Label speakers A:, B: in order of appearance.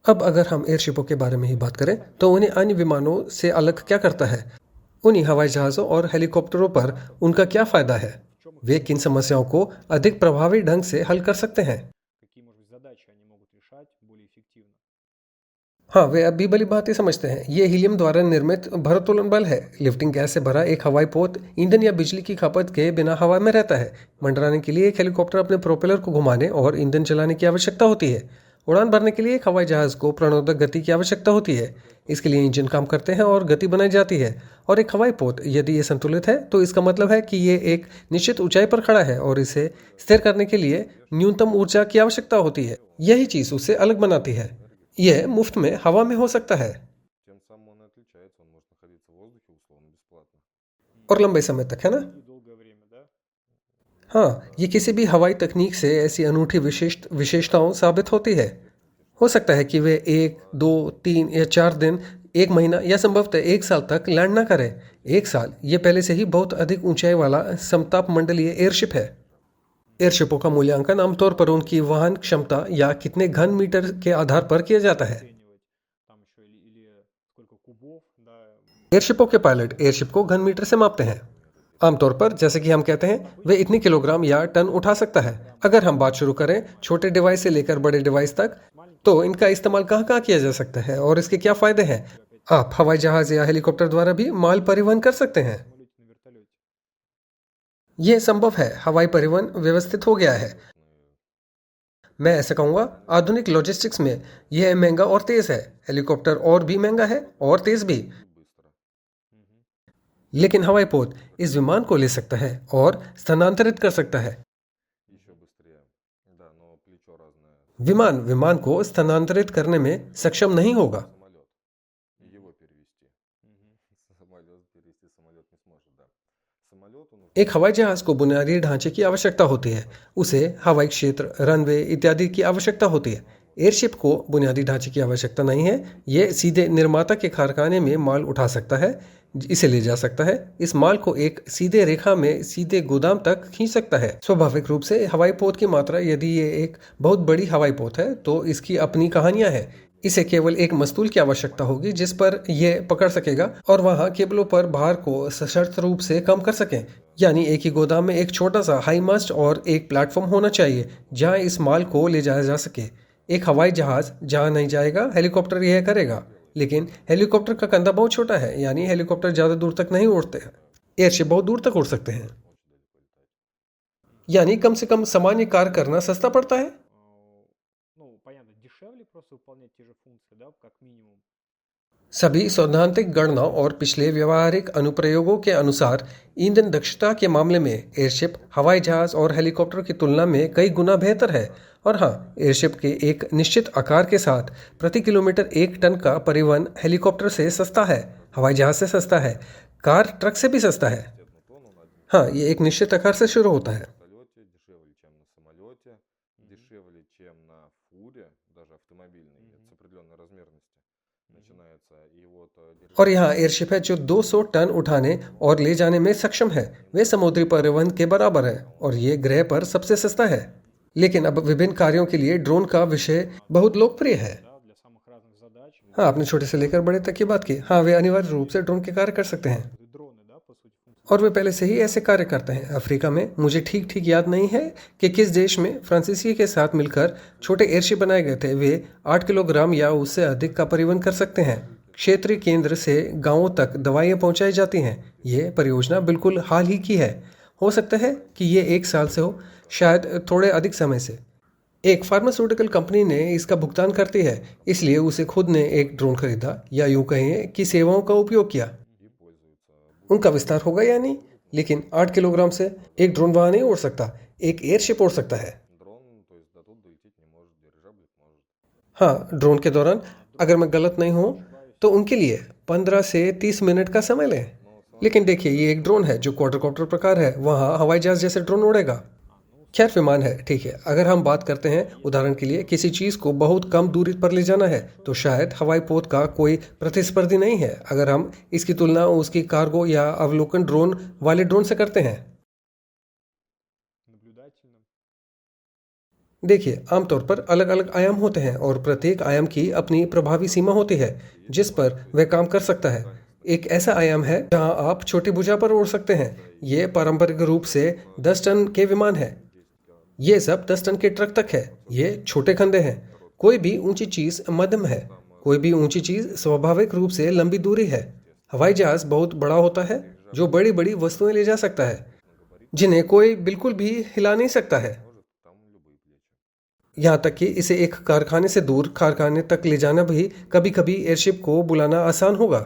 A: अब अगर हम एयरशिपों के बारे में ही बात करें तो उन्हें अन्य विमानों से अलग क्या करता है? उन्हीं हवाई जहाज़ों और हेलीकॉप्टरों पर उनका क्या फ़ायदा है? वे किन समस्याओं को अधिक प्रभावी ढंग से हल कर सकते हैं? हाँ, वे अब भी भली भांति समझते हैं। ये हीलियम द्वारा निर्मित भारोत्तोलन बल है। लिफ्टिंग गैस से भरा एक हवाई पोत ईंधन या बिजली की खपत के बिना हवा में रहता है। मंडराने के लिए एक हेलीकॉप्टर अपने प्रोपेलर को घुमाने और ईंधन चलाने की आवश्यकता होती है। उड़ान भरने के लिए एक हवाई जहाज को प्रणोदक गति की आवश्यकता होती है। इसके लिए इंजन काम करते हैं और गति बनाई जाती है। और एक हवाई पोत यदि ये संतुलित है तो इसका मतलब है कि ये एक निश्चित ऊंचाई पर खड़ा है और इसे स्थिर करने के लिए न्यूनतम ऊर्जा की आवश्यकता होती है। यही चीज़ उसे अलग बनाती है। यह मुफ्त में हवा में हो सकता है और लंबे समय तक, है ना? हाँ, ये किसी भी हवाई तकनीक से ऐसी अनूठी विशेषताओं साबित होती है। हो सकता है कि वे 1, 2, 3 या 4 दिन, 1 महीना या संभवतः 1 साल तक लैंड ना करें। 1 साल ये पहले से ही बहुत अधिक ऊंचाई वाला समताप मंडलीय एयरशिप है। एयरशिपों का मूल्यांकन आमतौर पर उनकी वहन क्षमता या कितने घन मीटर के आधार पर किया जाता है। एयरशिपों के पायलट एयरशिप को घन मीटर से मापते हैं। आमतौर पर जैसे कि हम कहते हैं वे इतने किलोग्राम या टन उठा सकता है। अगर हम बात शुरू करें छोटे डिवाइस से लेकर बड़े डिवाइस तक, तो इनका इस्तेमाल कहाँ कहाँ किया जा सकता है और इसके क्या फायदे हैं? आप हवाई जहाज या हेलीकॉप्टर द्वारा भी माल परिवहन कर सकते हैं। यह संभव है। हवाई परिवहन व्यवस्थित हो गया है। मैं ऐसा कहूँगा, आधुनिक लॉजिस्टिक्स में यह महंगा और तेज है। हेलीकॉप्टर और भी महंगा है और तेज भी। लेकिन हवाई पोत इस विमान को ले सकता है और स्थानांतरित कर सकता है। विमान विमान को स्थानांतरित करने में सक्षम नहीं होगा। एक हवाई जहाज को बुनियादी ढांचे की आवश्यकता होती है। उसे हवाई क्षेत्र, रनवे इत्यादि की आवश्यकता होती है। एयरशिप को बुनियादी ढांचे की आवश्यकता नहीं है। ये सीधे निर्माता के कारखाने में माल उठा सकता है, इसे ले जा सकता है। इस माल को एक सीधे रेखा में सीधे गोदाम तक खींच सकता है। स्वाभाविक रूप से हवाई पोत की मात्रा, यदि ये एक बहुत बड़ी हवाई पोत है तो इसकी अपनी कहानियां हैं। इसे केवल एक मस्तूल की आवश्यकता होगी जिस पर यह पकड़ सकेगा और वहां केबलों पर भार को सशर्त रूप से कम कर सकें। यानी एक ही गोदाम में एक छोटा सा हाई मास्ट और एक प्लेटफॉर्म होना चाहिए जहां इस माल को ले जाया जा सके। एक हवाई जहाज जहां नहीं जाएगा, हेलीकॉप्टर यह करेगा। लेकिन हेलीकॉप्टर का कंधा बहुत छोटा है, यानी हेलीकॉप्टर ज्यादा दूर तक नहीं उड़ते हैं। एयरशिप बहुत दूर तक उड़ सकते हैं। यानी कम से कम सामान्य कार्य करना सस्ता पड़ता है। सभी सैद्धांतिक गणना और पिछले व्यवहारिक अनुप्रयोगों के अनुसार ईंधन दक्षता के मामले में एयरशिप हवाई जहाज और हेलीकॉप्टर की तुलना में कई गुना बेहतर है। और हाँ, एयरशिप के एक निश्चित आकार के साथ प्रति किलोमीटर 1 टन का परिवहन हेलीकॉप्टर से सस्ता है, हवाई जहाज से सस्ता है, कार ट्रक से भी सस्ता है। हाँ, ये एक निश्चित आकार से शुरू होता है। और यहाँ एयरशिप है जो 200 टन उठाने और ले जाने में सक्षम है। वे समुद्री परिवहन के बराबर है और ये ग्रह पर सबसे सस्ता है। लेकिन अब विभिन्न कार्यों के लिए ड्रोन का विषय बहुत लोकप्रिय है। हाँ, आपने छोटे से लेकर बड़े तक की बात की। हाँ, वे अनिवार्य रूप से ड्रोन के कार्य कर सकते हैं और वे पहले से ही ऐसे कार्य करते हैं। अफ्रीका में, मुझे ठीक ठीक याद नहीं है कि किस देश में, फ्रांसीसी के साथ मिलकर छोटे एयरशिप बनाए गए थे। वे 8 किलोग्राम या उससे अधिक का परिवहन कर सकते हैं। क्षेत्रीय केंद्र से गांवों तक दवाइयां पहुंचाई जाती हैं। ये परियोजना बिल्कुल हाल ही की है। हो सकता है कि ये 1 साल से हो, शायद थोड़े अधिक समय से। एक फार्मास्यूटिकल कंपनी ने इसका भुगतान करती है, इसलिए उसे खुद ने एक ड्रोन खरीदा या यूं कहें कि सेवाओं का उपयोग किया। उनका विस्तार होगा या नहीं, लेकिन 8 किलोग्राम से एक ड्रोन वहां नहीं उड़ सकता। एक एयरशिप उड़ सकता है। हाँ, ड्रोन के दौरान, अगर मैं गलत नहीं हूँ, तो उनके लिए 15 से 30 मिनट का समय लें। लेकिन देखिए, ये एक ड्रोन है जो क्वाड्रकॉप्टर प्रकार है। वहाँ हवाई जहाज जैसे ड्रोन उड़ेगा। खैर, विमान है, ठीक है। अगर हम बात करते हैं उदाहरण के लिए किसी चीज़ को बहुत कम दूरी पर ले जाना है, तो शायद हवाई पोत का कोई प्रतिस्पर्धी नहीं है अगर हम इसकी तुलना उसकी कार्गो या अवलोकन ड्रोन वाले ड्रोन से करते हैं। देखिए, आमतौर पर अलग अलग आयाम होते हैं और प्रत्येक आयाम की अपनी प्रभावी सीमा होती है जिस पर वह काम कर सकता है। एक ऐसा आयाम है जहां आप छोटी भुजा पर उड़ सकते हैं। ये पारंपरिक रूप से 10 टन के विमान है। ये सब 10 टन के ट्रक तक है। ये छोटे खंडे हैं। कोई भी ऊंची चीज मध्यम है। कोई भी ऊंची चीज स्वाभाविक रूप से लंबी दूरी है। हवाई जहाज बहुत बड़ा होता है जो बड़ी बड़ी वस्तुएं ले जा सकता है जिन्हें कोई बिल्कुल भी हिला नहीं सकता है। यहाँ तक कि इसे एक कारखाने से दूर कारखाने तक ले जाना भी कभी कभी एयरशिप को बुलाना आसान होगा।